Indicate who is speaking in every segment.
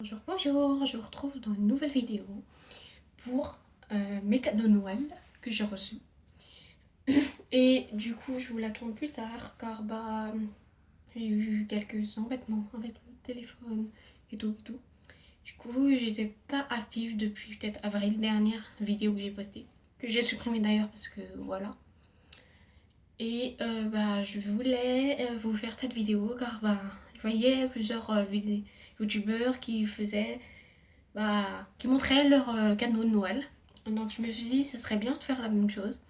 Speaker 1: Bonjour, bonjour, je vous retrouve dans une nouvelle vidéo pour mes cadeaux de Noël que j'ai reçus. Et du coup, je vous la tourne plus tard car j'ai eu quelques embêtements avec le téléphone et tout et tout. Du coup, j'étais pas active depuis peut-être avril dernière vidéo que j'ai postée, que j'ai supprimée d'ailleurs parce que voilà. Et je voulais vous faire cette vidéo car je voyais plusieurs youtubeurs qui faisaient qui montraient leurs cadeaux de Noël. Donc je me suis dit ce serait bien de faire la même chose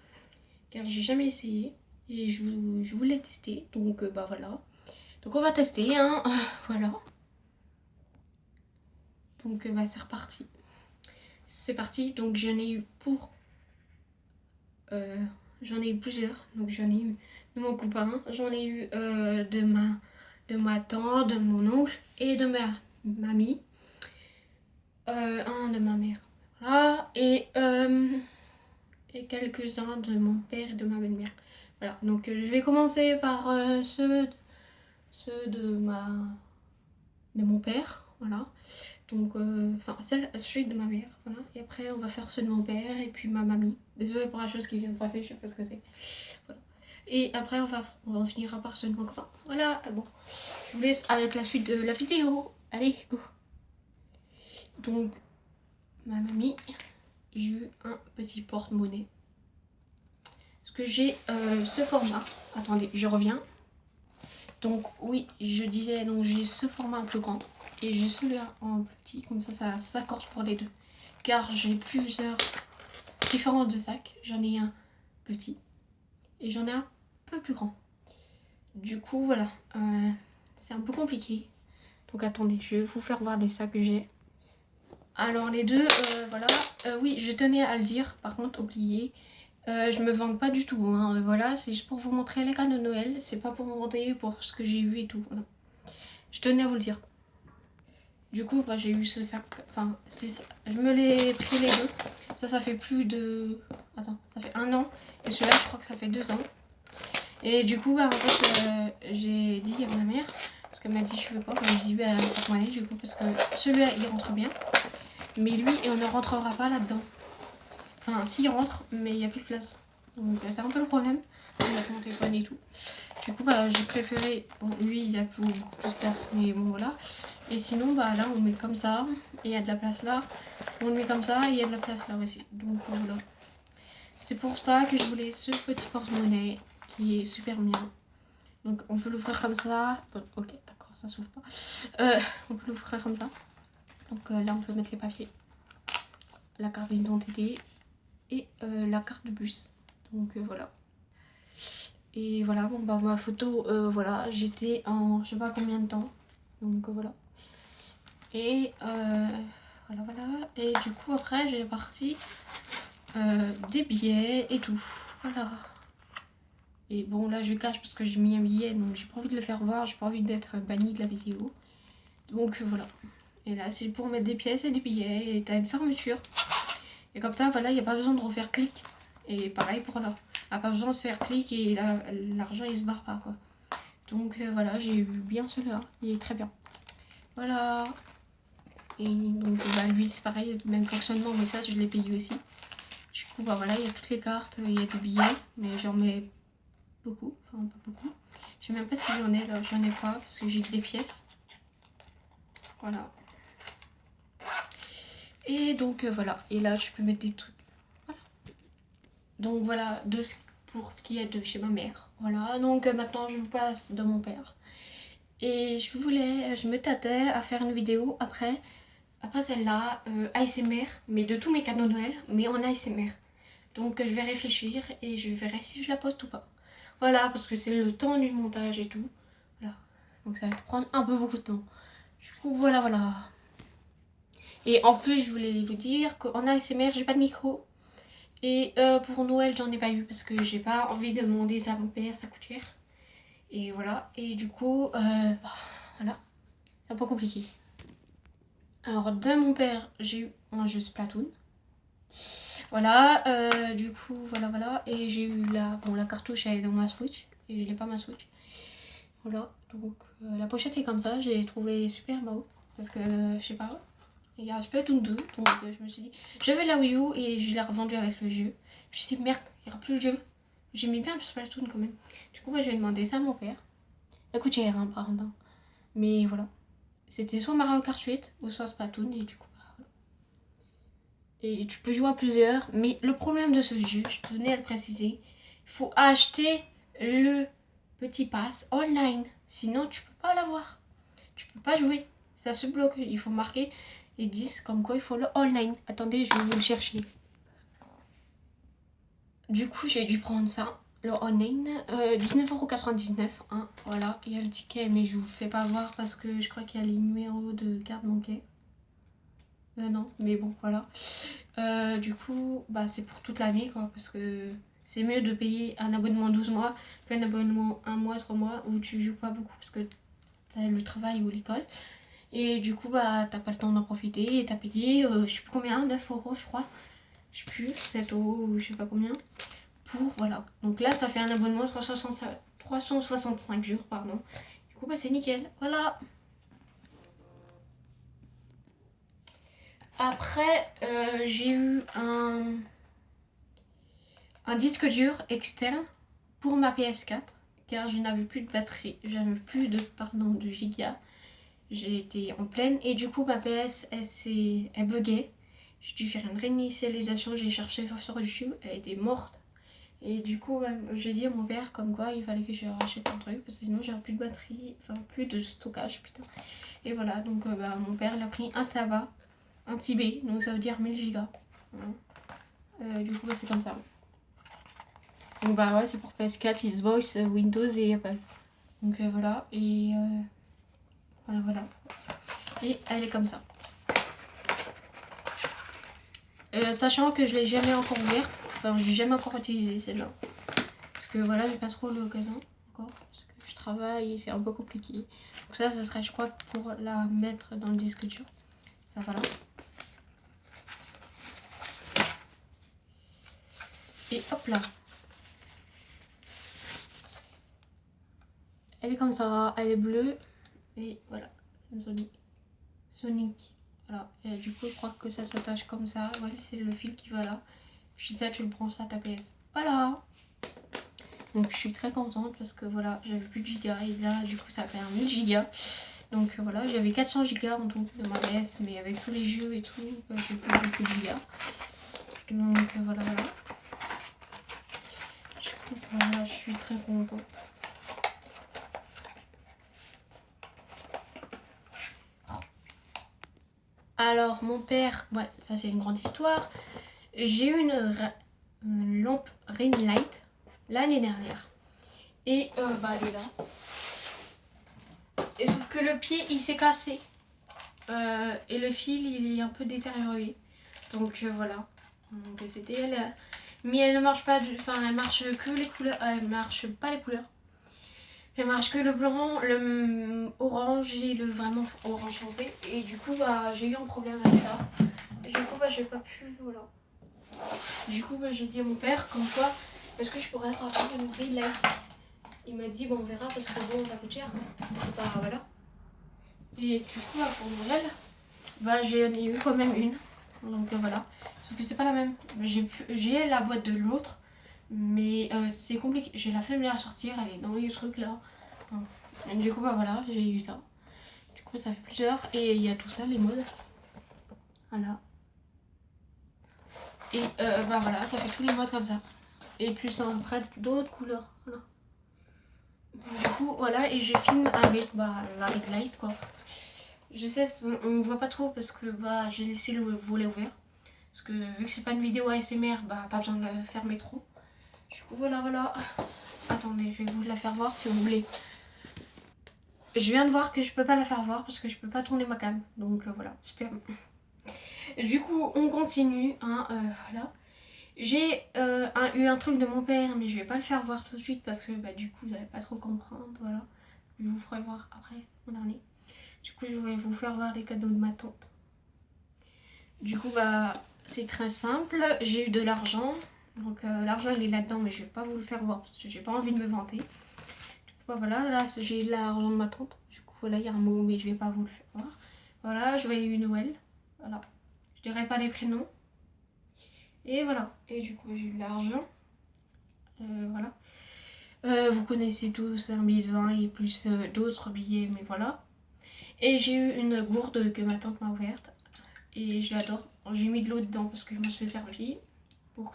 Speaker 1: car j'ai jamais essayé et je voulais tester. Donc voilà. Donc on va tester hein. Voilà. Donc c'est reparti. C'est parti. Donc j'en ai eu j'en ai eu plusieurs. Donc j'en ai eu de mon copain, j'en ai eu de ma tante, de mon oncle et de ma mamie. Un de ma mère. Voilà. Et quelques-uns de mon père et de ma belle-mère. Voilà, donc je vais commencer par ceux de mon père, voilà. Donc, celui de ma mère, voilà. Et après, on va faire ceux de mon père et puis ma mamie. Désolée pour la chose qui vient de passer, je sais pas ce que c'est. Voilà. Et après, on finira par ceux de mon copain. Voilà, bon. Je vous laisse avec la suite de la vidéo. Allez, go. Donc, ma mamie, j'ai eu un petit porte-monnaie. Parce que j'ai ce format. Attendez, je reviens. Donc oui, je disais, donc j'ai ce format un peu grand et j'ai celui-là en plus petit, comme ça s'accorde pour les deux. Car j'ai plusieurs différences de sacs. J'en ai un petit et j'en ai un peu plus grand. Du coup, voilà, c'est un peu compliqué. Donc attendez, je vais vous faire voir les sacs que j'ai. Alors les deux, voilà. Oui, je tenais à le dire, par contre, oublié. Je me vante pas du tout, hein. Voilà, c'est juste pour vous montrer les cadeaux de Noël, c'est pas pour me vanter pour ce que j'ai eu et tout, voilà. Je tenais à vous le dire. Du coup, j'ai eu ce sac, enfin, je me l'ai pris les deux. Ça fait plus de... Attends, ça fait 1 an, et celui-là, je crois que ça fait 2 ans. Et du coup, en fait, j'ai dit à ma mère, parce qu'elle m'a dit, je veux quoi, je lui ai dit, porte-monnaie, du coup, parce que celui-là, il rentre bien, mais lui, on ne rentrera pas là-dedans. Enfin, si, il rentre, mais il n'y a plus de place. Donc, c'est un peu le problème. Avec mon téléphone et tout. Du coup, j'ai préféré. Bon, lui, il a beaucoup plus de place, mais bon, voilà. Et sinon, là, on met comme ça. Et il y a de la place là. On le met comme ça, et il y a de la place là aussi. Donc, voilà. C'est pour ça que je voulais ce petit porte-monnaie qui est super bien. Donc, on peut l'ouvrir comme ça. Bon, ok, d'accord, ça s'ouvre pas. On peut l'ouvrir comme ça. Donc, là, on peut mettre les papiers, la carte d'identité et la carte de bus. Donc voilà. Et voilà, bon ma photo, voilà, j'étais en je sais pas combien de temps. Donc voilà. Et voilà. Et du coup après j'ai parti des billets et tout. Voilà. Et bon là je cache parce que j'ai mis un billet, donc j'ai pas envie de le faire voir, j'ai pas envie d'être bannie de la vidéo. Donc voilà. Et là c'est pour mettre des pièces et des billets et t'as une fermeture. Et comme ça voilà, il n'y a pas besoin de refaire clic. Et pareil pour là. Il n'y a pas besoin de faire clic et l'argent il se barre pas quoi. Donc voilà, j'ai eu bien celui-là, il est très bien. Voilà. Et donc lui c'est pareil, même fonctionnement, mais ça je l'ai payé aussi. Du coup voilà, il y a toutes les cartes, il y a des billets, mais j'en mets beaucoup, enfin pas beaucoup. Je sais même pas si j'en ai là, j'en ai pas parce que j'ai que des pièces. Voilà. Et donc voilà, et là je peux mettre des trucs. Voilà. Donc voilà, pour ce qui est de chez ma mère. Voilà, donc maintenant je vous passe de mon père. Et je me tâtais à faire une vidéo après celle-là, ASMR, mais de tous mes cadeaux de Noël, mais en ASMR. Donc je vais réfléchir et je verrai si je la poste ou pas. Voilà, parce que c'est le temps du montage et tout. Voilà. Donc ça va prendre un peu beaucoup de temps. Du coup, voilà. Et en plus, je voulais vous dire qu'en ASMR, j'ai pas de micro. Et pour Noël, j'en ai pas eu parce que j'ai pas envie de demander ça à mon père, sa couturière. Et voilà. Et du coup, voilà. C'est un peu compliqué. Alors, de mon père, j'ai eu un jeu Splatoon. Voilà, du coup, voilà. Et j'ai eu la cartouche, elle est dans ma Switch. Et je n'ai pas ma Switch. Voilà, donc la pochette est comme ça, j'ai trouvé super beau. parce que je sais pas, il y a Splatoon 2, donc je me suis dit, j'avais la Wii U et je l'ai revendue avec le jeu. Je me suis dit, merde, il n'y aura plus le jeu. J'aimais bien Splatoon quand même. Du coup, je vais demander ça à mon père. Ça coûte cher, hein, par contre. Mais voilà. C'était soit Mario Kart 8 ou soit Splatoon, et du coup, voilà. Et tu peux jouer à plusieurs, mais le problème de ce jeu, je tenais à le préciser, il faut acheter le petit pass online, sinon tu peux pas l'avoir. Tu peux pas jouer, ça se bloque, il faut marquer et 10 comme quoi il faut le online. Attendez, je vais vous le chercher. Du coup, j'ai dû prendre ça, le online, 19,99€, hein, voilà, il y a le ticket, mais je vous fais pas voir parce que je crois qu'il y a les numéros de carte bancaire. Non, mais bon, voilà. Du coup, bah, c'est pour toute l'année, quoi, parce que c'est mieux de payer un abonnement 12 mois qu'un abonnement 1 mois, 3 mois, où tu joues pas beaucoup, parce que t'as le travail ou l'école. Et du coup, bah, t'as pas le temps d'en profiter, et t'as payé, je sais plus combien, 9€, je crois. Je sais plus, 7€ ou je sais pas combien. Pour, voilà. Donc là, ça fait un abonnement 365 jours, pardon. Du coup, bah, c'est nickel. Voilà. Après, j'ai eu un disque dur externe pour ma PS4 car je n'avais plus de batterie, j'avais plus de gigas. J'ai été en pleine et du coup ma PS elle buguait. J'ai dû faire une réinitialisation, j'ai cherché sur YouTube, elle était morte. Et du coup j'ai dit à mon père comme quoi il fallait que je rachète un truc parce que sinon j'aurais plus de batterie, enfin plus de stockage putain. Et voilà, donc mon père il a pris un tabac, un Tibet, donc ça veut dire 1000 gigas. Du coup c'est comme ça. Donc bah ouais, c'est pour PS4, Xbox, Windows et Apple. Donc voilà, et voilà. Et elle est comme ça. Sachant que je l'ai jamais encore ouverte, enfin j'ai jamais encore utilisé celle-là. Parce que voilà, j'ai pas trop l'occasion encore, parce que je travaille et c'est un peu compliqué. Donc ça serait je crois pour la mettre dans le disque dur. Ça voilà. Et hop là. Elle est comme ça, elle est bleue. Et voilà, c'est Sonic. Voilà, et du coup je crois que ça s'attache comme ça. Ouais, c'est le fil qui va là. Puis ça, tu le branches à ta PS. Voilà. Donc je suis très contente parce que voilà, j'avais plus de gigas et là du coup ça fait un 1000 gigas. Donc voilà, j'avais 400 gigas en tout de ma PS, mais avec tous les jeux et tout, j'ai plus beaucoup de gigas. Donc voilà. Du coup voilà, je suis très contente. Alors mon père, ouais, ça c'est une grande histoire. J'ai eu une lampe ring light l'année dernière. Et bah elle est là. Et sauf que le pied il s'est cassé. Et le fil il est un peu détérioré. Donc voilà. Donc c'était elle. Mais elle ne marche pas, enfin elle marche que les couleurs. Elle marche pas les couleurs. Elle marche que le blanc, le orange et le vraiment orange foncé. Et du coup bah j'ai eu un problème avec ça. Et du coup bah j'ai pas pu, voilà. Du coup bah j'ai dit à mon père comme quoi est-ce que je pourrais avoir une grille light. Il m'a dit bon on verra parce que bon ça coûte cher. C'est pas voilà. Et du coup bah, pour Noël, bah j'en ai eu quand même une. Donc voilà. Sauf que c'est pas la même. J'ai la boîte de l'autre. Mais c'est compliqué. J'ai la flemme de la sortir. Elle est dans les trucs là. Et du coup bah voilà, j'ai eu ça. Du coup ça fait plusieurs. Et il y a tout ça, les modes. Voilà. Et bah voilà, ça fait tous les modes comme ça. Et plus après d'autres couleurs. Voilà. Du coup voilà, et je filme avec la ring light quoi. Je sais, on ne voit pas trop parce que bah j'ai laissé le volet ouvert. Parce que vu que c'est pas une vidéo ASMR, bah pas besoin de la fermer trop. Du coup voilà. Attendez, je vais vous la faire voir si vous voulez. Je viens de voir que je peux pas la faire voir parce que je peux pas tourner ma cam. Donc voilà, super. Du coup on continue, hein, voilà. J'ai eu un truc de mon père, mais je vais pas le faire voir tout de suite parce que bah du coup vous allez pas trop comprendre, voilà. Je vous ferai voir après, mon dernier. Du coup je vais vous faire voir les cadeaux de ma tante. Du coup bah c'est très simple, j'ai eu de l'argent. Donc l'argent il est là-dedans mais je vais pas vous le faire voir parce que j'ai pas envie de me vanter. Du coup bah, voilà, là j'ai eu l'argent de ma tante. Du coup voilà, il y a un mot mais je vais pas vous le faire voir. Voilà, joyeux Noël. Voilà. Je dirais pas les prénoms. Et voilà. Et du coup, j'ai eu de l'argent. Voilà. Vous connaissez tous un billet de 20 et plus d'autres billets, mais voilà. Et j'ai eu une gourde que ma tante m'a ouverte. Et je l'adore. J'ai mis de l'eau dedans parce que je m'en suis servi pour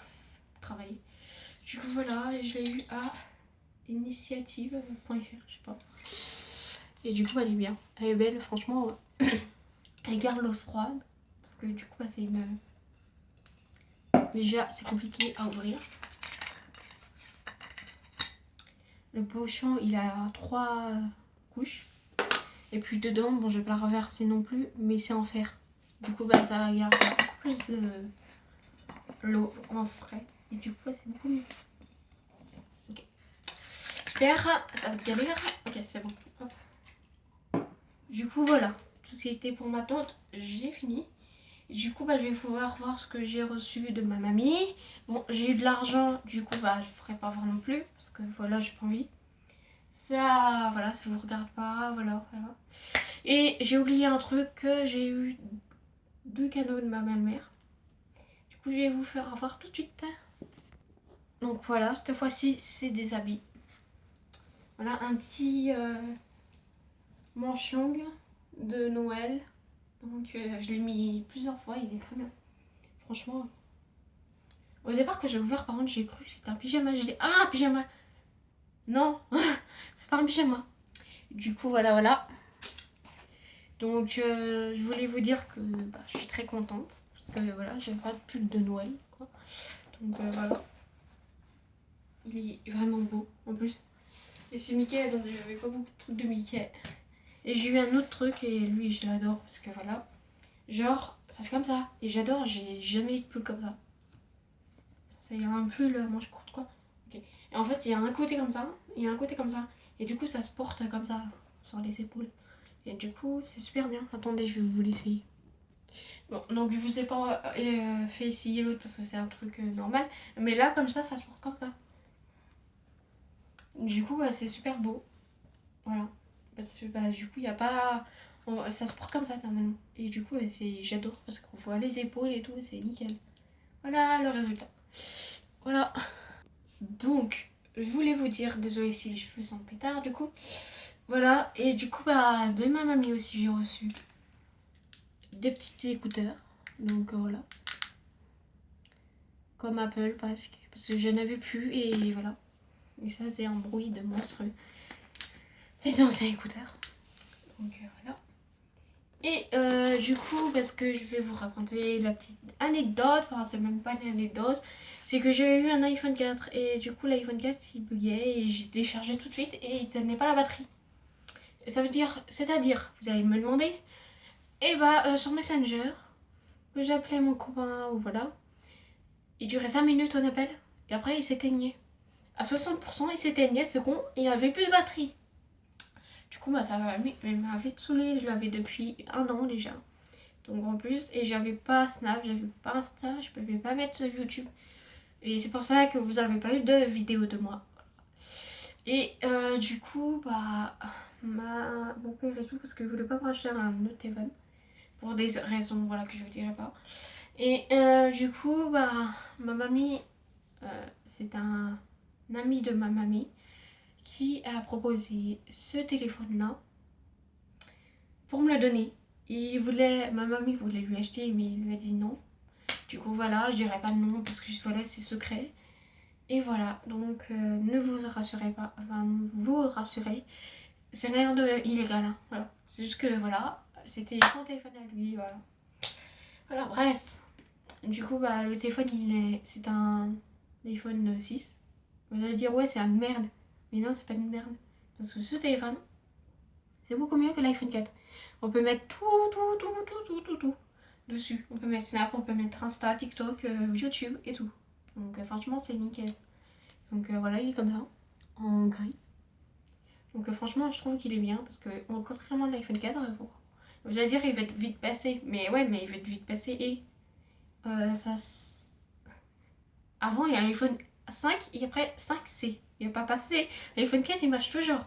Speaker 1: travailler. Du coup, voilà. Et je l'ai eu à initiative.fr, je sais pas. Et du coup, elle est bien. Elle est belle, franchement. Elle garde l'eau froide. Parce que du coup, c'est une. Déjà, c'est compliqué à ouvrir. Le pochon, il a 3 couches. Et puis dedans, bon, je vais pas la reverser non plus, mais c'est en fer. Du coup, ça garde beaucoup plus de l'eau en frais. Et du coup, c'est beaucoup mieux. Ok. J'espère, ça va être galère. Ok, c'est bon. Hop. Du coup, voilà. Tout ce qui était pour ma tante, j'ai fini. Du coup, je vais pouvoir voir ce que j'ai reçu de ma mamie. Bon, j'ai eu de l'argent, du coup, je ferai pas voir non plus. Parce que voilà, j'ai pas envie. Ça, voilà, ça vous regarde pas, voilà. Et j'ai oublié un truc, que j'ai eu 2 cadeaux de ma belle-mère. Du coup, je vais vous faire voir tout de suite. Donc voilà, cette fois-ci, c'est des habits. Voilà, un petit manche longue de Noël. Donc je l'ai mis plusieurs fois, il est très bien. Franchement, au départ que j'ai ouvert, par contre, j'ai cru que c'était un pyjama. J'ai dit, ah, un pyjama. Non, c'est pas un pyjama. Du coup, voilà. Donc je voulais vous dire que je suis très contente. Parce que voilà, j'ai pas de pull de Noël, quoi. Donc voilà. Il est vraiment beau en plus. Et c'est Mickey, donc j'avais pas beaucoup de trucs de Mickey. Et j'ai eu un autre truc et lui je l'adore parce que voilà. Genre, ça fait comme ça. Et j'adore, j'ai jamais eu de pull comme ça. C'est un pull manche courte quoi. Okay. Et en fait, il y a un côté comme ça, il y a un côté comme ça. Et du coup, ça se porte comme ça sur les épaules. Et du coup, c'est super bien. Attendez, je vais vous l'essayer. Bon, donc je vous ai pas fait essayer l'autre parce que c'est un truc normal. Mais là, comme ça se porte comme ça. Du coup, c'est super beau. Voilà. Parce que du coup, il n'y a pas. Ça se porte comme ça normalement. Et du coup, j'adore parce qu'on voit les épaules et tout, c'est nickel. Voilà le résultat. Voilà. Donc, je voulais vous dire, désolé si les cheveux sont pétards du coup. Voilà. Et du coup, de ma mamie aussi, j'ai reçu des petits écouteurs. Donc voilà. Comme Apple presque. Parce que je n'avais plus et voilà. Et ça faisait un bruit de monstrueux. Les anciens écouteurs. Donc voilà. Et du coup, parce que je vais vous raconter la petite anecdote, enfin c'est même pas une anecdote, c'est que j'ai eu un iPhone 4 et du coup l'iPhone 4 il buguait et j'ai déchargé tout de suite et il tenait pas la batterie. Et ça veut dire, c'est-à-dire, vous allez me demander, et sur Messenger, que j'appelais mon copain ou voilà, il durait 5 minutes en appel et après il s'éteignait. À 60% il s'éteignait ce con et il avait plus de batterie. Du coup ça m'a vite saoulée, je l'avais depuis 1 an déjà. Donc en plus, et j'avais pas Snap, j'avais pas Insta, je pouvais pas mettre YouTube. Et c'est pour ça que vous avez pas eu de vidéo de moi. Et du coup, mon père et tout, parce qu'il voulait pas m'acheter un autre téléphone. Pour des raisons voilà, que je vous dirai pas. Et du coup, ma mamie, c'est un ami de ma mamie qui a proposé ce téléphone-là pour me le donner. Ma mamie voulait lui acheter, mais il lui a dit non. Du coup, voilà, je dirais pas de nom parce que voilà, c'est secret. Et voilà, donc ne vous rassurez pas, enfin, vous rassurez, c'est rien de illégal. Hein, voilà. C'est juste que voilà, c'était son téléphone à lui, voilà. Voilà, bref. Du coup, le téléphone, c'est un iPhone 6. Vous allez dire, ouais, c'est une merde. Mais non, c'est pas une merde. Parce que ce téléphone, c'est beaucoup mieux que l'iPhone 4. On peut mettre tout dessus. On peut mettre Snap, on peut mettre Insta, TikTok, YouTube et tout. Donc franchement c'est nickel. Donc voilà, il est comme ça, en gris. Donc franchement je trouve qu'il est bien parce que contrairement à l'iPhone 4, vous allez dire il va être vite passé. Mais ouais, mais il va être vite passé et avant il y a l'iPhone 5 et après 5C. Il n'est pas passé. L'iPhone 4 il marche toujours.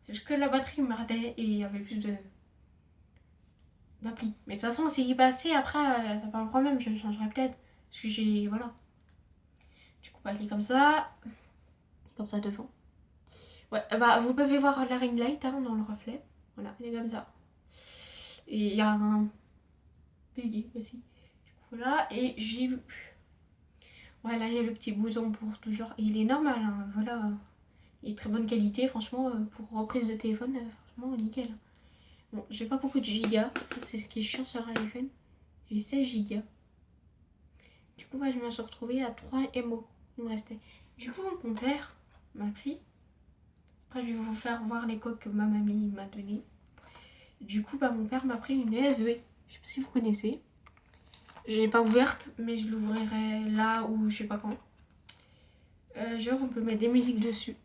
Speaker 1: C'est juste que la batterie merdait et il y avait plus d'appli. Mais de toute façon, c'est passé, après, ça pas un problème, je le changerai peut-être. Parce que j'ai. Voilà. Du coup, bah, il est comme ça devant. Ouais, bah, vous pouvez voir la ring light hein, dans le reflet. Voilà, il est comme ça. Et il y a un pilier aussi. Du coup, voilà, et j'ai vu. Voilà, il y a le petit bouton pour toujours. Et il est normal, hein, voilà. Il est très bonne qualité, franchement, pour reprise de téléphone, franchement, nickel. Bon, j'ai pas beaucoup de gigas, ça c'est ce qui est chiant sur iPhone. J'ai 16 gigas. Du coup, bah, je me suis retrouvée à 3 MO. Il me restait. Du coup, mon père m'a pris. Après, je vais vous faire voir les coques que ma mamie m'a donné. Du coup, bah, mon père m'a pris une SV. Je sais pas si vous connaissez. Je l'ai pas ouverte, mais je l'ouvrirai là ou je sais pas quand. Genre, on peut mettre des musiques dessus.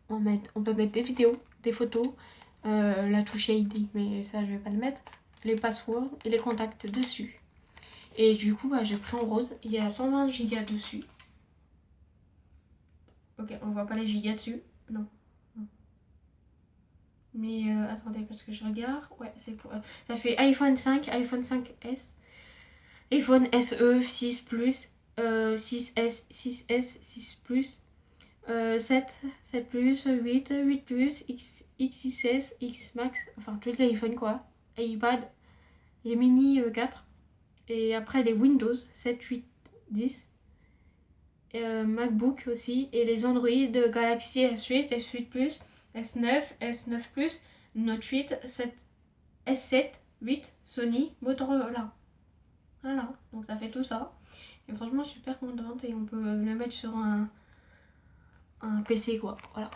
Speaker 1: On peut mettre des vidéos, des photos, la touche ID, mais ça, je vais pas le mettre. Les passwords et les contacts dessus. Et du coup, bah, j'ai pris en rose. Il y a 120 gigas dessus. Ok, on voit pas les gigas dessus. Non. Mais attendez, parce que je regarde. Ouais, c'est pour. Ça fait iPhone 5, iPhone 5S, iPhone SE 6 Plus, 6S, 6S, 6 Plus, 7, 7 Plus, 8, 8 Plus, X6S, X Max. Enfin, tous les iPhones quoi. iPad, les mini 4. Et après les Windows 7, 8, 10. MacBook aussi. Et les Android Galaxy S8, S8 Plus, S9, S9 Plus, Note 8, 7, S7, 8, Sony, Motorola. Voilà, donc ça fait tout ça. Et franchement, je suis super contente et on peut le mettre sur un PC quoi. Voilà.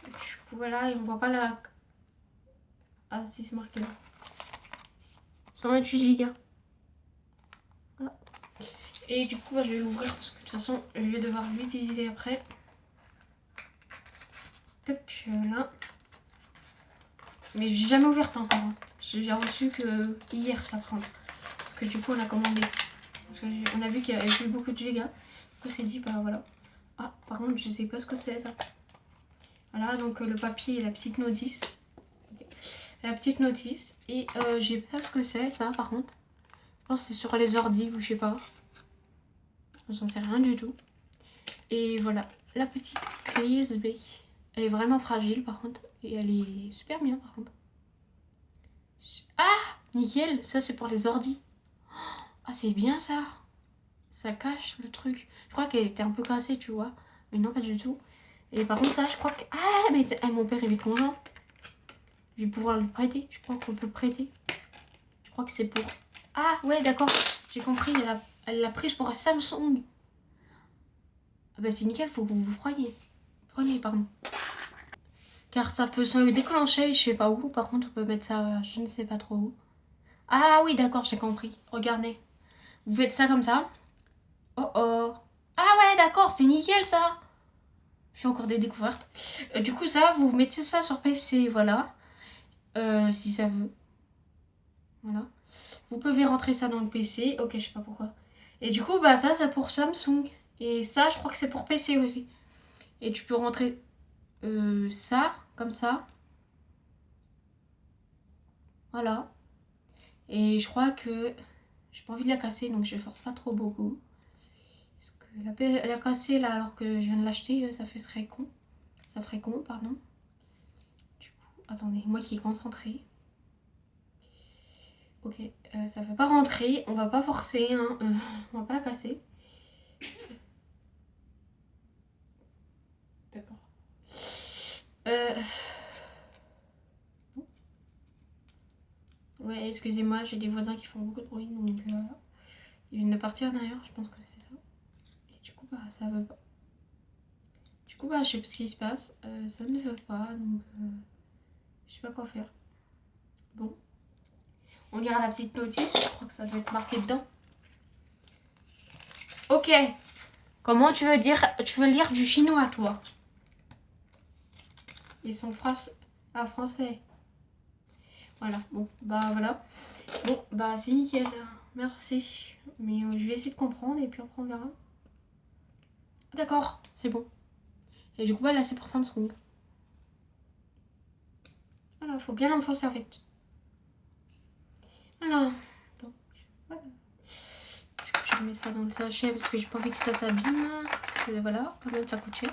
Speaker 1: Du coup, voilà, et on voit pas la. Ah, si c'est marqué là. 128 Go. Voilà. Et du coup, bah, je vais l'ouvrir parce que de toute façon, je vais devoir l'utiliser après. Tac, là. Mais j'ai jamais ouverte encore. Hein. J'ai reçu que hier ça prend. Parce que du coup, on a commandé. Parce qu'on a vu qu'il y avait plus beaucoup de gigas. Du coup, on s'est dit, bah voilà. Ah, par contre, je sais pas ce que c'est ça. Voilà, donc le papier et la petite notice. La petite notice. Et j'ai pas ce que c'est ça, par contre. Je pense que c'est sur les ordi ou je sais pas. J'en sais rien du tout. Et voilà, la petite clé USB. Elle est vraiment fragile par contre. Et elle est super bien par contre. Ah, nickel, ça c'est pour les ordis. Ah, c'est bien ça. Ça cache le truc. Je crois qu'elle était un peu cassée, tu vois. Mais non, pas du tout. Et par contre, ça, je crois que. Ah, mais mon père, il est content. Je vais pouvoir le prêter. Je crois qu'on peut le prêter. Je crois que c'est pour. Ah, ouais, d'accord. J'ai compris. Elle l'a prise pour Samsung. Ah, bah, c'est nickel, faut que vous vous preniez. Prenez, pardon. Car ça peut se déclencher, je sais pas où. Par contre, on peut mettre ça, je ne sais pas trop où. Ah, oui, d'accord, j'ai compris. Regardez. Vous faites ça comme ça. Oh oh. Ah, ouais, d'accord, c'est nickel ça. Je fais encore des découvertes. Du coup, ça, vous mettez ça sur PC, voilà. Si ça veut. Voilà. Vous pouvez rentrer ça dans le PC. Ok, je sais pas pourquoi. Et du coup, bah ça, c'est pour Samsung. Et ça, je crois que c'est pour PC aussi. Et tu peux rentrer ça, comme ça. Voilà. Et je crois que j'ai pas envie de la casser, donc je force pas trop beaucoup. Parce que la casser là, alors que je viens de l'acheter, ça serait con. Ça ferait con, pardon. Du coup, attendez, moi qui est concentrée. Ok, ça veut pas rentrer, on va pas forcer, hein, on va pas la casser. D'accord. Ouais, excusez-moi, j'ai des voisins qui font beaucoup de bruit, donc voilà. Ils viennent de partir d'ailleurs, je pense que c'est ça. Et du coup, bah ça veut pas. Du coup, bah je sais pas ce qui se passe, ça ne veut pas, donc je sais pas quoi faire. Bon. On lira la petite notice, je crois que ça doit être marqué dedans. Ok. Comment tu veux dire, tu veux lire du chinois, toi? Ils sont français. Voilà, bon, bah voilà. Bon, bah c'est nickel, merci. Mais je vais essayer de comprendre et puis après on verra. D'accord, c'est bon. Et du coup, bah là c'est pour Samsung. Voilà, faut bien l'enfoncer en fait. Voilà. Donc, voilà. Du coup, je mets ça dans le sachet parce que j'ai pas envie que ça s'abîme. Voilà, quand même ça coûte cher.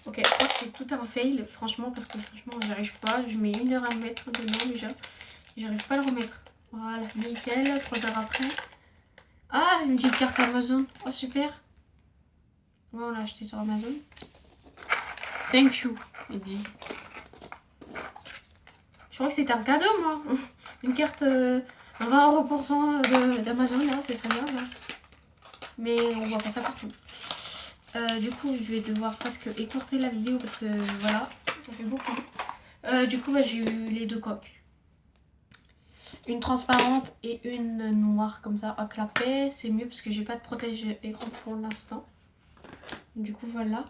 Speaker 1: Ok, je crois que c'est tout un fail, franchement, parce que franchement, j'arrive pas. Je mets 1 heure à le mettre dedans déjà. J'arrive pas à le remettre. Voilà, nickel, 3 heures après. Ah, une petite carte Amazon. Oh, super. Ouais, on l'a acheté sur Amazon. Thank you, il dit. Je crois que c'était un cadeau, moi. Une carte 20 € d'Amazon, là, c'est très bien, là. Mais on voit pas ça partout. Du coup, je vais devoir presque écourter la vidéo parce que voilà, ça fait beaucoup. Du coup, bah, j'ai eu les 2 coques. Une transparente et une noire comme ça à clapet. C'est mieux parce que j'ai pas de protège écran pour l'instant. Du coup, voilà.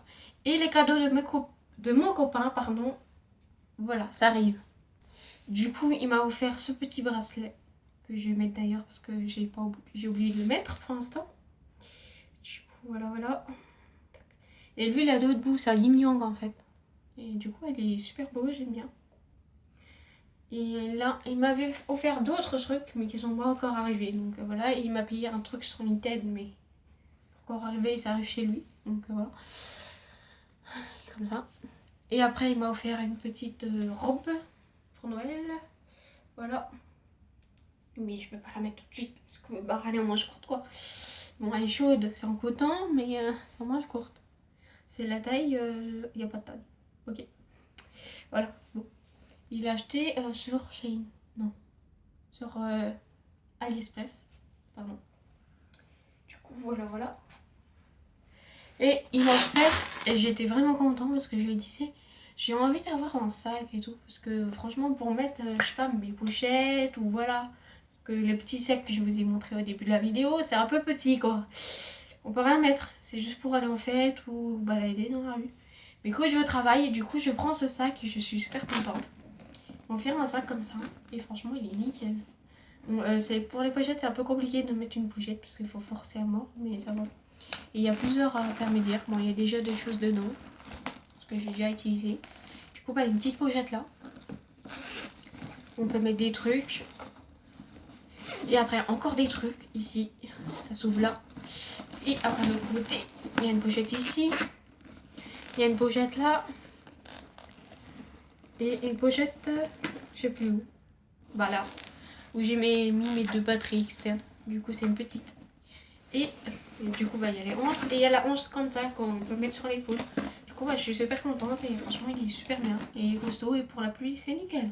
Speaker 1: Et les cadeaux de mon copain, pardon. Voilà, ça arrive. Du coup, il m'a offert ce petit bracelet que je vais mettre d'ailleurs parce que j'ai oublié de le mettre pour l'instant. Du coup, voilà, voilà. Et lui, il a d'autres bouts, c'est un yin yang en fait. Et du coup, elle est super beau, j'aime bien. Et là, il m'avait offert d'autres trucs, mais qui sont pas encore arrivés. Donc voilà, et il m'a payé un truc sur Vinted, mais encore arrivé, ça arrive chez lui. Donc voilà. Comme ça. Et après, il m'a offert une petite robe pour Noël. Voilà. Mais je peux pas la mettre tout de suite parce que bah, elle est en manche courte quoi. Bon, elle est chaude, c'est en coton, mais c'est en manche courte. C'est la taille, il n'y a pas de taille. Ok. Voilà. Bon. Il a acheté sur Shein. Non. Sur AliExpress. Pardon. Du coup, voilà, voilà. Et il m'a offert, et j'étais vraiment contente parce que je lui ai dit, j'ai envie d'avoir un sac et tout. Parce que franchement, pour mettre, je sais pas, mes pochettes ou voilà. Parce que les petits sacs que je vous ai montré au début de la vidéo, c'est un peu petit quoi. On peut rien mettre, c'est juste pour aller en fête ou balader dans la rue. Mais quand je veux travailler, du coup, je prends ce sac et je suis super contente. On fait un sac comme ça, et franchement, il est nickel. Bon, pour les pochettes, c'est un peu compliqué de mettre une pochette parce qu'il faut forcer à mort, mais ça va. Et il y a plusieurs intermédiaires. Bon, il y a déjà des choses dedans, parce que j'ai déjà utilisé. Du coup, bah, une petite pochette là. On peut mettre des trucs. Et après, encore des trucs ici. Ça s'ouvre là. Et après, de l'autre côté, il y a une pochette ici. Il y a une pochette là. Et une pochette, je sais plus où. Bah là. Où j'ai mis mes 2 batteries externes. Du coup, c'est une petite. Et du coup, bah, il y a les 11. Et il y a la 11 comme ça qu'on peut mettre sur l'épaule. Du coup, bah, je suis super contente. Et franchement, il est super bien. Et il est costaud. Et pour la pluie, c'est nickel.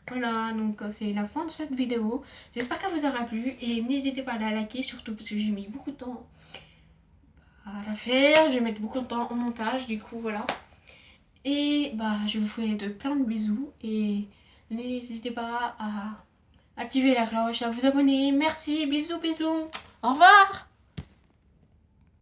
Speaker 1: Voilà, donc c'est la fin de cette vidéo. J'espère qu'elle vous aura plu. Et n'hésitez pas à la liker, surtout parce que j'ai mis beaucoup de temps à la faire. Je vais mettre beaucoup de temps au montage. Du coup, voilà. Et bah, je vous fais plein de bisous. Et n'hésitez pas à activer la cloche, à vous abonner. Merci, bisous, bisous. Au revoir.